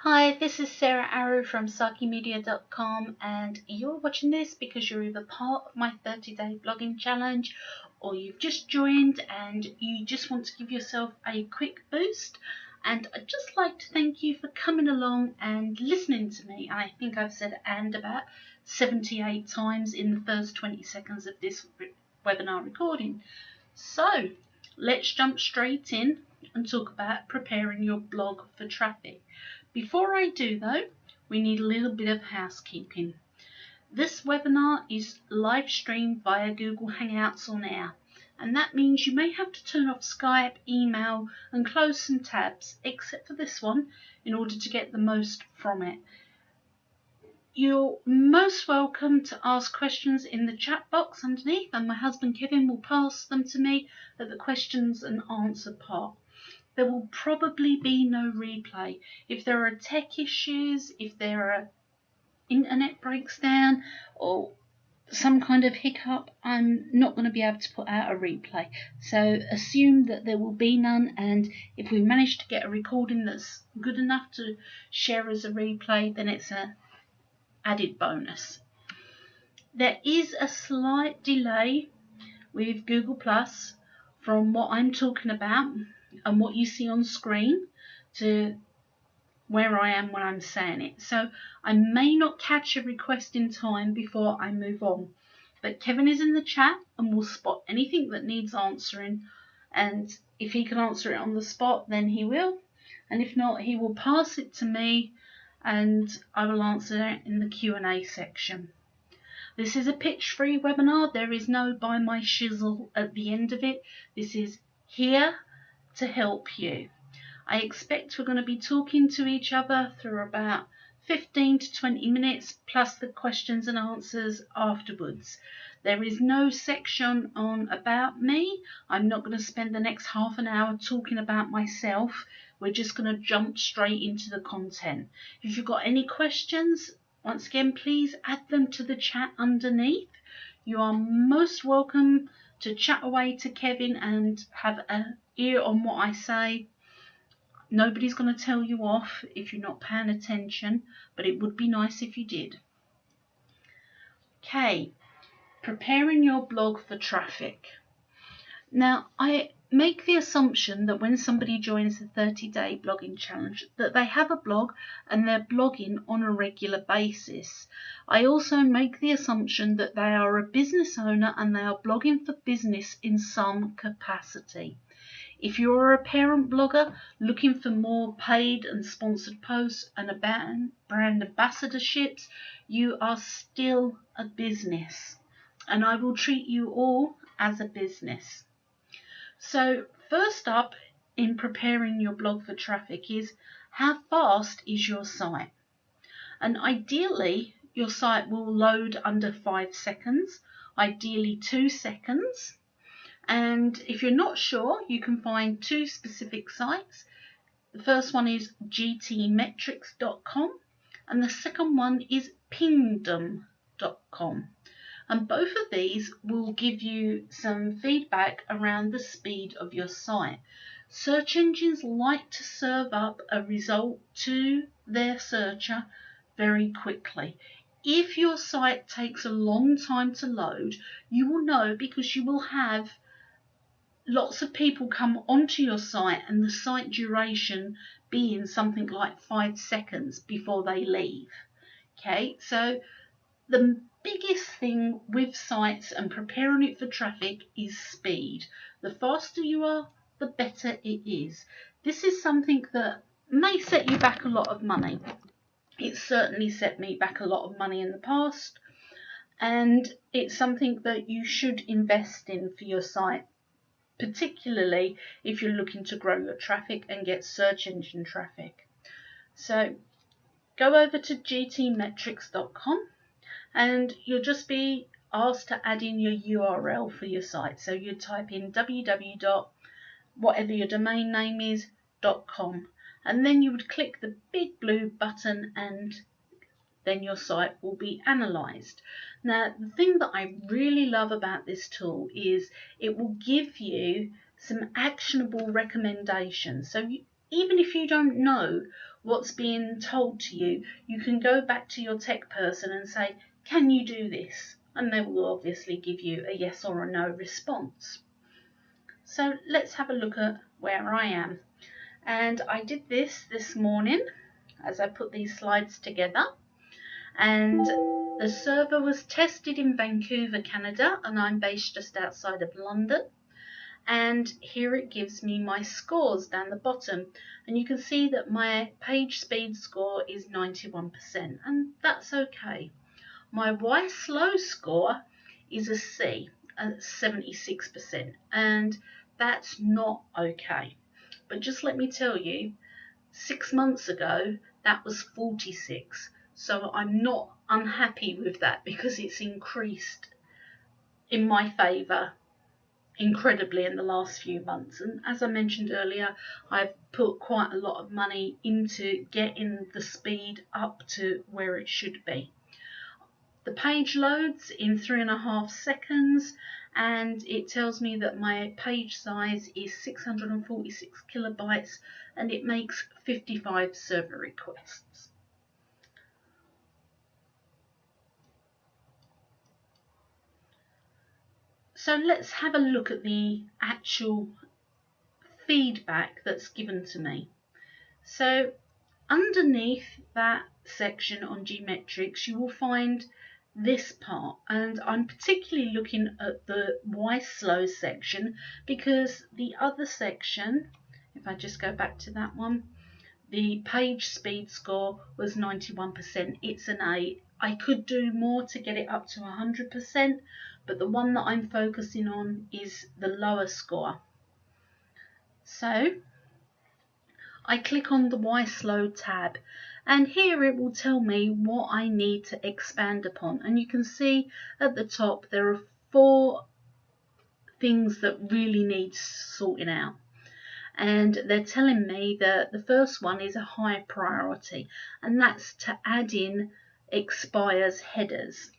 Hi, this is Sarah Arrow from SakiMedia.com, and you're watching this because you're either part of my 30-day blogging challenge or you've just joined and you just want to give yourself a quick boost. And I'd just like to thank you for coming along and listening to me. I think I've said "and" about 78 times in the first 20 seconds of this webinar recording. So let's jump straight in and talk about preparing your blog for traffic. Before I do though, we need a little bit of housekeeping. This webinar is live streamed via Google Hangouts on air, and that means you may have to turn off Skype, email and close some tabs, except for this one, in order to get the most from it. You're most welcome to ask questions in the chat box underneath, and my husband Kevin will pass them to me at the questions and answer part. There will probably be no replay. If there are tech issues, if there are internet breaks down or some kind of hiccup, I'm not going to be able to put out a replay. So assume that there will be none, and if we manage to get a recording that's good enough to share as a replay, then it's an added bonus. There is a slight delay with Google Plus from what I'm talking about and what you see on screen to where I am when I'm saying it. So I may not catch a request in time before I move on. But Kevin is in the chat and will spot anything that needs answering. And if he can answer it on the spot, then he will. And if not, he will pass it to me and I will answer it in the Q&A section. This is a pitch-free webinar. There is no buy my shizzle at the end of it. This is here to help you. I expect we're going to be talking to each other through about 15 to 20 minutes, plus the questions and answers afterwards. There is no section on about me. I'm not going to spend the next half an hour talking about myself. We're just going to jump straight into the content. If you've got any questions, once again, please add them to the chat underneath. You are most welcome to chat away to Kevin and have an ear on what I say. Nobody's going to tell you off if you're not paying attention, but it would be nice if you did. Okay, preparing your blog for traffic. Now, I make the assumption that when somebody joins the 30-day blogging challenge, that they have a blog and they're blogging on a regular basis. I also make the assumption that they are a business owner and they are blogging for business in some capacity. If you're a parent blogger looking for more paid and sponsored posts and brand ambassadorships, you are still a business, and I will treat you all as a business. So first up in preparing your blog for traffic is how fast is your site? And ideally, your site will load under 5 seconds, ideally 2 seconds. And if you're not sure, you can find two specific sites. The first one is gtmetrics.com and the second one is pingdom.com. And both of these will give you some feedback around the speed of your site. Search engines like to serve up a result to their searcher very quickly. If your site takes a long time to load, you will know because you will have lots of people come onto your site and the site duration being something like 5 seconds before they leave. Okay, so the biggest thing with sites and preparing it for traffic is speed. The faster you are, the better it is. This is something that may set you back a lot of money. It certainly set me back a lot of money in the past, and it's something that you should invest in for your site, particularly if you're looking to grow your traffic and get search engine traffic. So go over to gtmetrics.com and you'll just be asked to add in your URL for your site. So you type in www. whatever your domain name is .com, and then you would click the big blue button and then your site will be analysed. Now, the thing that I really love about this tool is it will give you some actionable recommendations. So even if you don't know what's being told to you, you can go back to your tech person and say, can you do this? And they will obviously give you a yes or a no response. So let's have a look at where I am. And I did this morning as I put these slides together. And the server was tested in Vancouver, Canada, and I'm based just outside of London. And here it gives me my scores down the bottom, and you can see that my page speed score is 91%, and that's okay. My Y slow score is a C at 76%, and that's not okay. But just let me tell you, 6 months ago that was 46, so I'm not unhappy with that because it's increased in my favour incredibly in the last few months. And as I mentioned earlier, I've put quite a lot of money into getting the speed up to where it should be. The page loads in 3.5 seconds, and it tells me that my page size is 646 kilobytes, and it makes 55 server requests. So let's have a look at the actual feedback that's given to me. So underneath that section on geometrics, you will find this part, and I'm particularly looking at the Y slow section because the other section, if I just go back to that one, the page speed score was 91%. It's an A. I could do more to get it up to 100%, but the one that I'm focusing on is the lower score. So I click on the Y slow tab, and here it will tell me what I need to expand upon. And you can see at the top there are 4 things that really need sorting out. And they're telling me that the first one is a high priority, and that's to add in expires headers.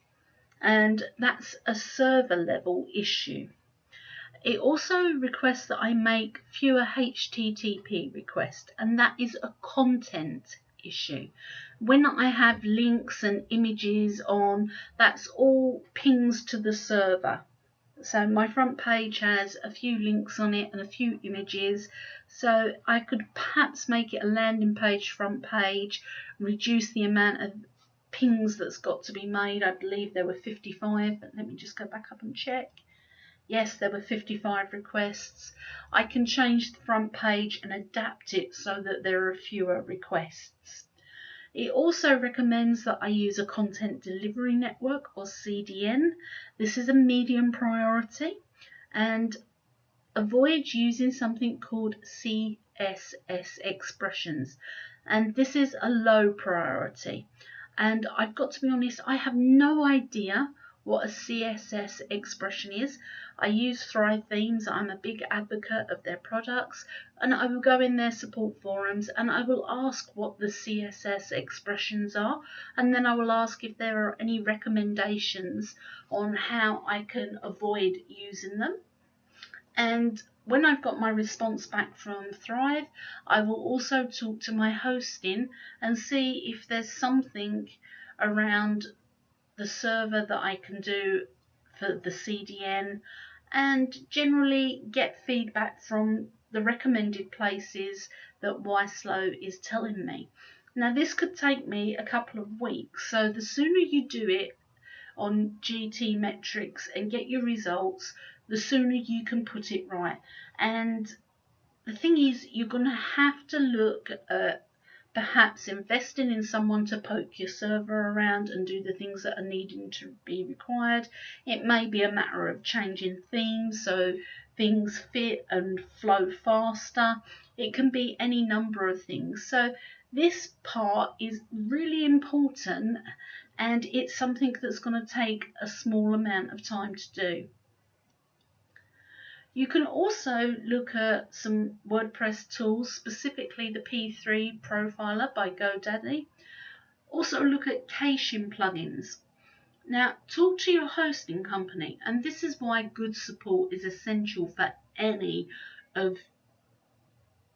And that's a server level issue. It also requests that I make fewer HTTP requests, and that is a content issue. When I have links and images on, that's all pings to the server. So my front page has a few links on it and a few images, so I could perhaps make it a landing page front page, reduce the amount of pings that's got to be made. I believe there were 55, but let me just go back up and check. Yes, there were 55 requests. I can change the front page and adapt it so that there are fewer requests. It also recommends that I use a content delivery network, or CDN. This is a medium priority, and avoid using something called CSS expressions, and this is a low priority. And I've got to be honest, I have no idea what a CSS expression is. I use Thrive Themes. I'm a big advocate of their products, and I will go in their support forums and I will ask what the CSS expressions are, and then I will ask if there are any recommendations on how I can avoid using them. And when I've got my response back from Thrive, I will also talk to my hosting and see if there's something around the server that I can do for the CDN, and generally get feedback from the recommended places that YSlow is telling me. Now this could take me a couple of weeks, so the sooner you do it on GT metrics and get your results, the sooner you can put it right. And the thing is, you're going to have to look at perhaps investing in someone to poke your server around and do the things that are needing to be required. It may be a matter of changing themes so things fit and flow faster. It can be any number of things. So this part is really important, and it's something that's going to take a small amount of time to do. You can also look at some WordPress tools, specifically the P3 Profiler by GoDaddy. Also look at caching plugins. Now, talk to your hosting company, and this is why good support is essential for any of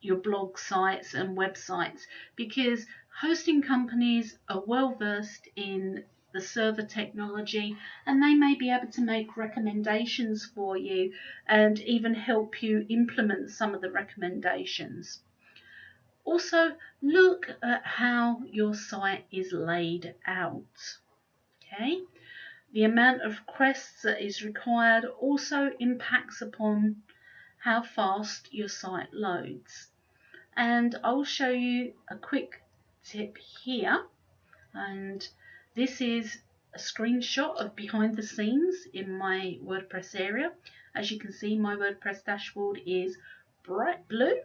your blog sites and websites, because hosting companies are well versed in the server technology, and they may be able to make recommendations for you and even help you implement some of the recommendations. Also, look at how your site is laid out. Okay, the amount of requests that is required also impacts upon how fast your site loads. And I'll show you a quick tip here, and this is a screenshot of behind the scenes in my WordPress area. As you can see, my WordPress dashboard is bright blue,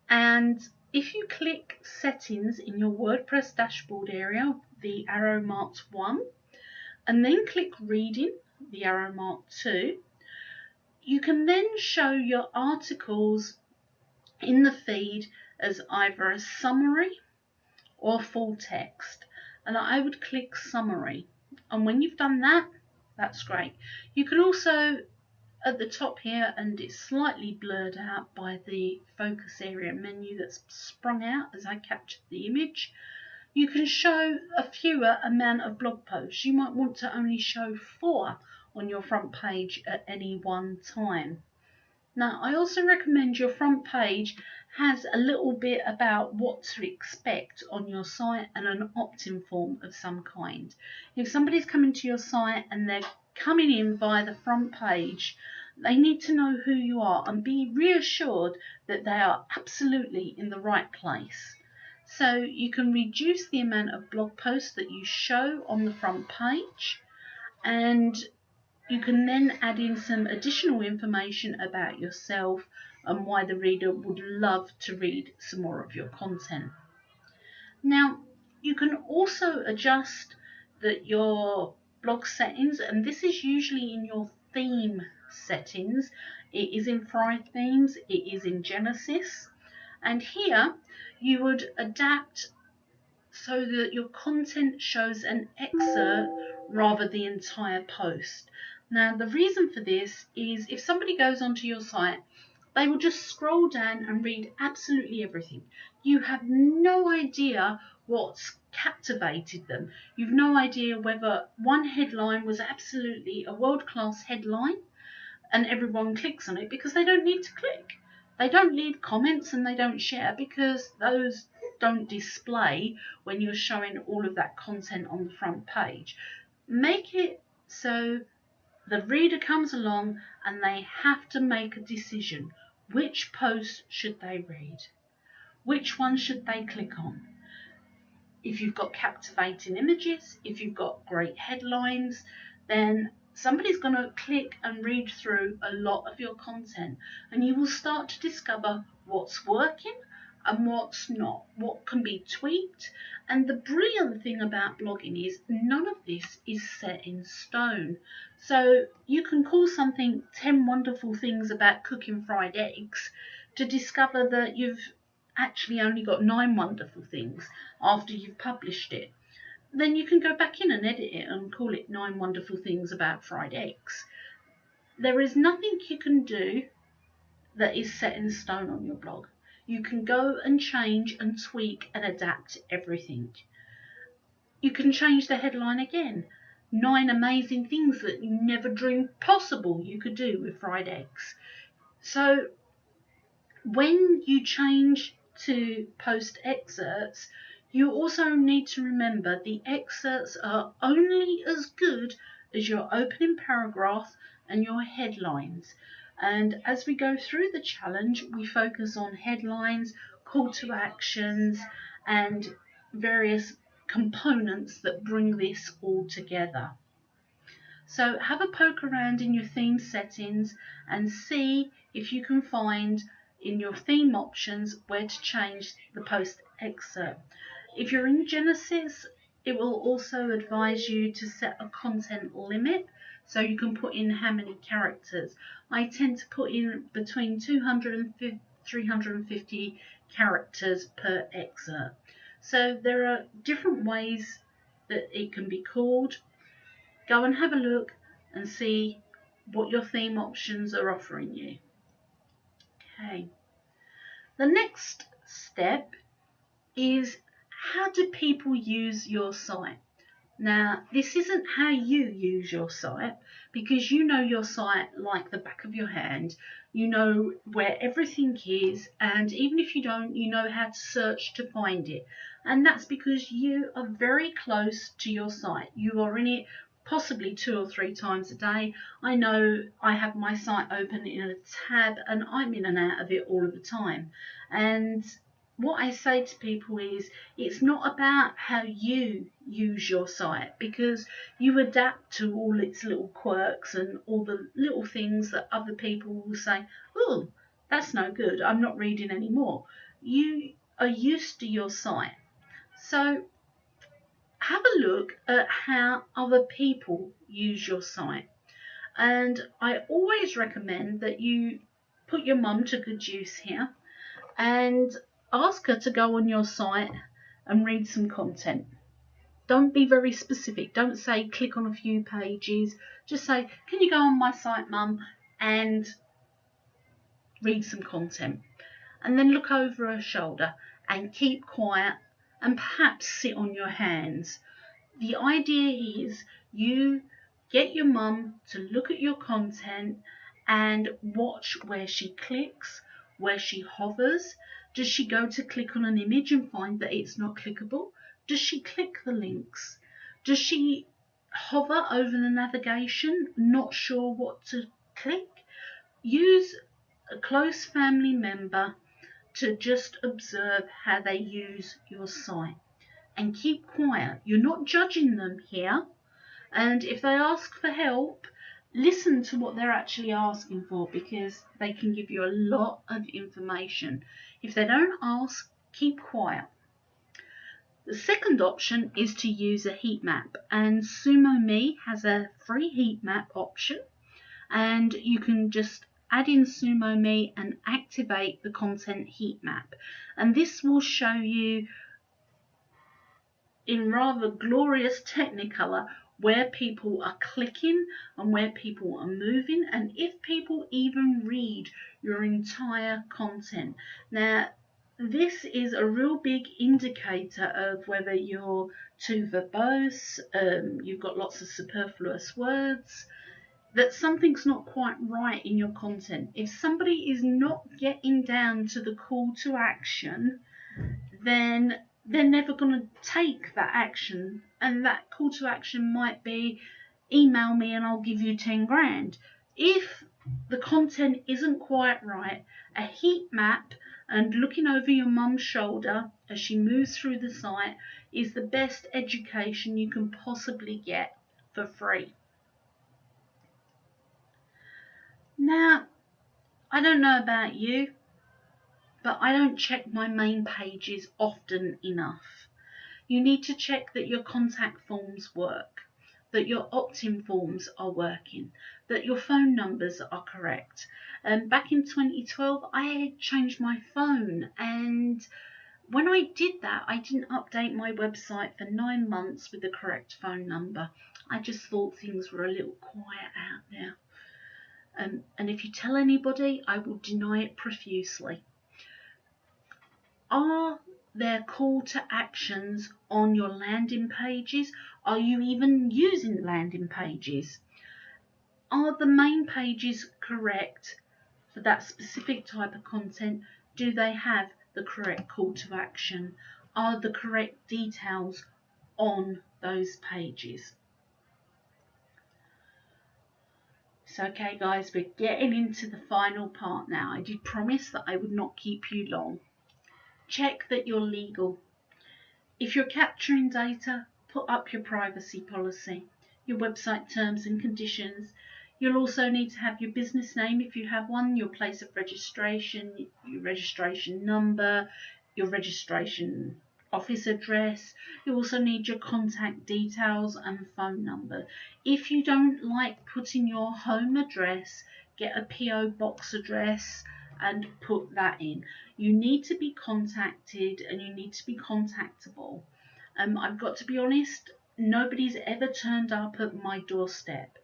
and if you click settings in your WordPress dashboard area, the arrow marked 1, and then click reading, the arrow marked 2, you can then show your articles in the feed as either a summary or full text, and I would click summary. And when you've done that, that's great. You can also, at the top here, and it's slightly blurred out by the focus area menu that's sprung out as I captured the image, you can show a fewer amount of blog posts. You might want to only show 4 on your front page at any one time. Now, I also recommend your front page has a little bit about what to expect on your site and an opt-in form of some kind. If somebody's coming to your site and they're coming in via the front page, they need to know who you are and be reassured that they are absolutely in the right place. So you can reduce the amount of blog posts that you show on the front page, and you can then add in some additional information about yourself and why the reader would love to read some more of your content. Now, you can also adjust your blog settings, and this is usually in your theme settings. It is in Thrive Themes, it is in Genesis, and here you would adapt so that your content shows an excerpt rather than the entire post. Now, the reason for this is if somebody goes onto your site, they will just scroll down and read absolutely everything. You have no idea what's captivated them. You've no idea whether one headline was absolutely a world-class headline and everyone clicks on it, because they don't need to click. They don't leave comments and they don't share, because those don't display when you're showing all of that content on the front page. Make it so the reader comes along and they have to make a decision. Which post should they read? Which one should they click on? If you've got captivating images, if you've got great headlines, then somebody's going to click and read through a lot of your content, and you will start to discover what's working and what's not, what can be tweaked. And the brilliant thing about blogging is none of this is set in stone. So you can call something 10 wonderful things about cooking fried eggs to discover that you've actually only got 9 wonderful things after you've published it. Then you can go back in and edit it and call it 9 wonderful things about fried eggs. There is nothing you can do that is set in stone on your blog. You can go and change and tweak and adapt everything. You can change the headline again. 9 amazing things that you never dreamed possible you could do with fried eggs. So when you change to post excerpts, you also need to remember the excerpts are only as good as your opening paragraph and your headlines. And as we go through the challenge, we focus on headlines, call to actions, and various components that bring this all together. So have a poke around in your theme settings and see if you can find in your theme options where to change the post excerpt. If you're in Genesis, it will also advise you to set a content limit, so you can put in how many characters. I tend to put in between 200 and 350 characters per excerpt. So there are different ways that it can be called. Go and have a look and see what your theme options are offering you. Okay. The next step is, how do people use your site? Now, this isn't how you use your site, because you know your site like the back of your hand. You know where everything is, and even if you don't, you know how to search to find it. And that's because you are very close to your site. You are in it possibly 2 or 3 times a day. I know I have my site open in a tab and I'm in and out of it all of the time. And what I say to people is, it's not about how you use your site, because you adapt to all its little quirks and all the little things that other people will say, oh, that's no good, I'm not reading anymore. You are used to your site. So have a look at how other people use your site. And I always recommend that you put your mum to good use here and ask her to go on your site and read some content. Don't be very specific. Don't say click on a few pages. Just say, can you go on my site, mum, and read some content? And then look over her shoulder and keep quiet and perhaps sit on your hands. The idea is you get your mum to look at your content and watch where she clicks, where she hovers. Does she go to click on an image and find that it's not clickable? Does she click the links? Does she hover over the navigation, not sure what to click? Use a close family member to just observe how they use your site. And keep quiet. You're not judging them here. And if they ask for help, listen to what they're actually asking for, because they can give you a lot of information. If they don't ask, keep quiet. The second option is to use a heat map, and SumoMe has a free heat map option, and you can just add in SumoMe and activate the content heat map, and this will show you in rather glorious technicolor where people are clicking and where people are moving, and if people even read your entire content. Now, this is a real big indicator of whether you're too verbose, you've got lots of superfluous words, that something's not quite right in your content. If somebody is not getting down to the call to action, then they're never going to take that action. And that call to action might be, email me and I'll give you 10 grand. If the content isn't quite right, a heat map and looking over your mum's shoulder as she moves through the site is the best education you can possibly get for free. Now, I don't know about you, but I don't check my main pages often enough. You need to check that your contact forms work, that your opt-in forms are working, that your phone numbers are correct. Back in 2012, I changed my phone, and when I did that, I didn't update my website for 9 months with the correct phone number. I just thought things were a little quiet out there. And if you tell anybody, I will deny it profusely. Are there call to actions on your landing pages? Are you even using landing pages? Are the main pages correct for that specific type of content? Do they have the correct call to action? Are the correct details on those pages? So, okay guys, we're getting into the final part now. I did promise that I would not keep you long. Check that you're legal. If you're capturing data, put up your privacy policy, your website terms and conditions. You'll also need to have your business name if you have one, your place of registration, your registration number, your registration office address. You also need your contact details and phone number. If you don't like putting your home address, get a PO box address and put that in. You need to be contacted and you need to be contactable. I've got to be honest, nobody's ever turned up at my doorstep.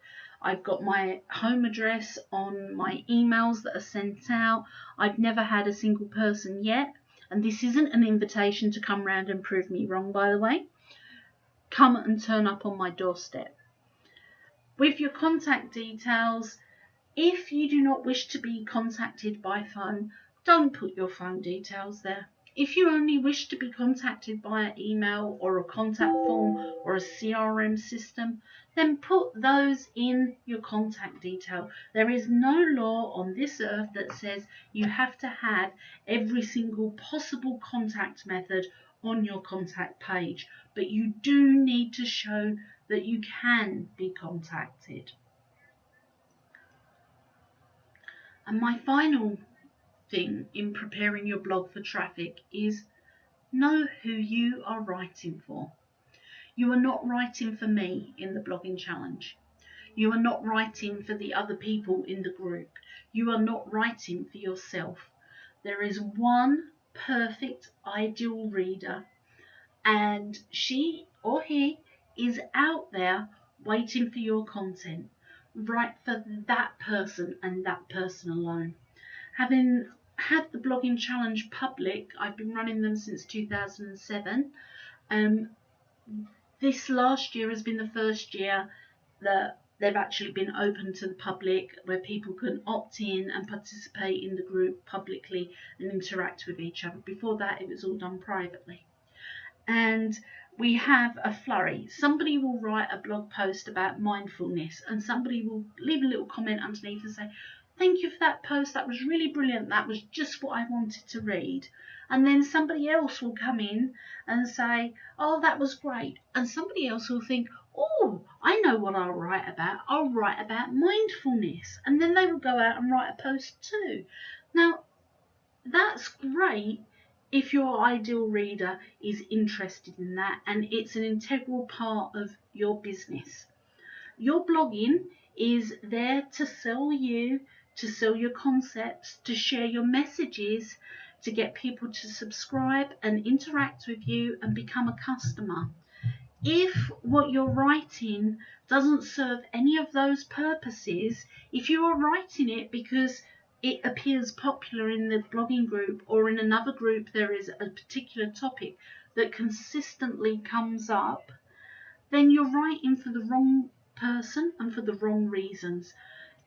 I've got my home address on my emails that are sent out. I've never had a single person yet, and this isn't an invitation to come round and prove me wrong, by the way, come and turn up on my doorstep. With your contact details, if you do not wish to be contacted by phone, don't put your phone details there. If you only wish to be contacted via email or a contact form or a CRM system, then put those in your contact detail. There is no law on this earth that says you have to have every single possible contact method on your contact page, but you do need to show that you can be contacted. And my final thing in preparing your blog for traffic is know who you are writing for. You are not writing for me in the blogging challenge. You are not writing for the other people in the group. You are not writing for yourself. There is one perfect ideal reader, and she or he is out there waiting for your content. Write for that person and that person alone. Having had the blogging challenge public, I've been running them since 2007. This last year has been the first year that they've actually been open to the public, where people can opt in and participate in the group publicly and interact with each other. Before that, it was all done privately. And we have a flurry. Somebody will write a blog post about mindfulness, and somebody will leave a little comment underneath and say, "Thank you for that post, that was really brilliant, that was just what I wanted to read." And then somebody else will come in and say, "Oh, that was great." And somebody else will think, "Oh, I know what I'll write about mindfulness." And then they will go out and write a post too. Now, that's great if your ideal reader is interested in that and it's an integral part of your business. Your blogging is there to sell you, to sell your concepts, to share your messages, to get people to subscribe and interact with you and become a customer. If what you're writing doesn't serve any of those purposes, if you are writing it because it appears popular in the blogging group, or in another group there is a particular topic that consistently comes up, then you're writing for the wrong person and for the wrong reasons.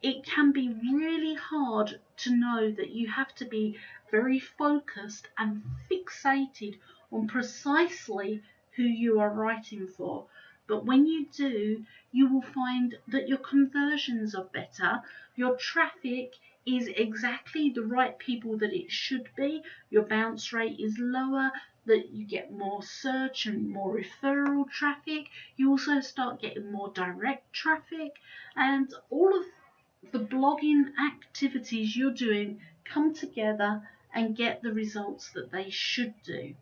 It can be really hard to know that you have to be very focused and fixated on precisely who you are writing for. But when you do, you will find that your conversions are better, your traffic is exactly the right people that it should be, your bounce rate is lower, that you get more search and more referral traffic. You also start getting more direct traffic, and all of the blogging activities you're doing come together and get the results that they should do.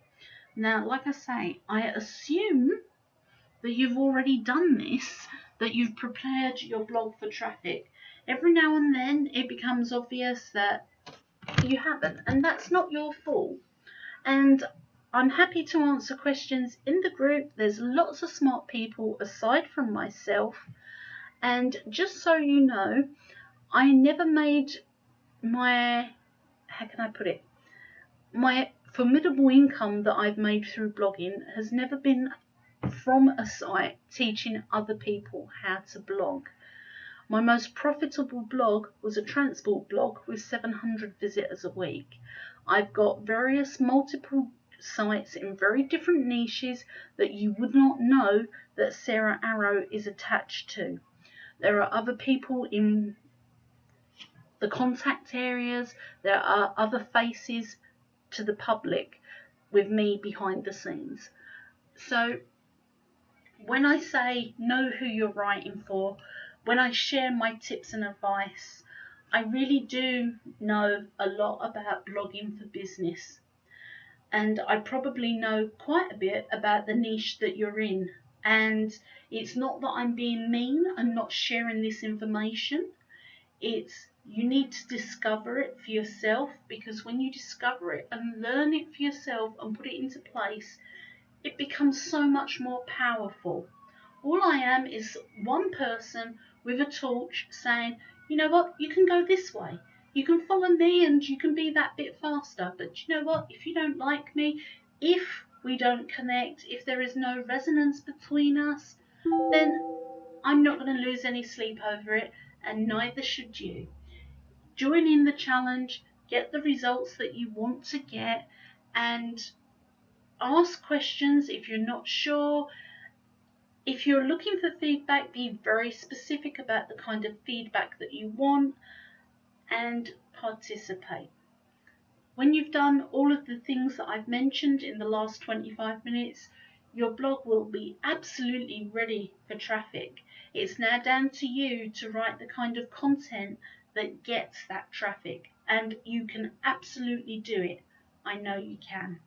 Now, like I say, I assume that you've already done this, that you've prepared your blog for traffic. Every now and then it becomes obvious that you haven't, and that's not your fault. And I'm happy to answer questions in the group. There's lots of smart people aside from myself. And just so you know, I never made my, how can I put it, my formidable income that I've made through blogging has never been from a site teaching other people how to blog. My most profitable blog was a transport blog with 700 visitors a week. I've got various multiple sites in very different niches that you would not know that Sarah Arrow is attached to. There are other people in the contact areas, there are other faces to the public with me behind the scenes. So when I say know who you're writing for, when I share my tips and advice, I really do know a lot about blogging for business. And I probably know quite a bit about the niche that you're in. And it's not that I'm being mean and not sharing this information. It's you need to discover it for yourself, because when you discover it and learn it for yourself and put it into place, it becomes so much more powerful. All I am is one person with a torch saying, you know what, you can go this way. You can follow me and you can be that bit faster. But you know what, if you don't like me, if we don't connect, if there is no resonance between us, then I'm not going to lose any sleep over it, and neither should you. Join in the challenge, get the results that you want to get, and ask questions if you're not sure. If you're looking for feedback, be very specific about the kind of feedback that you want and participate. When you've done all of the things that I've mentioned in the last 25 minutes, your blog will be absolutely ready for traffic. It's now down to you to write the kind of content that gets that traffic, and you can absolutely do it. I know you can.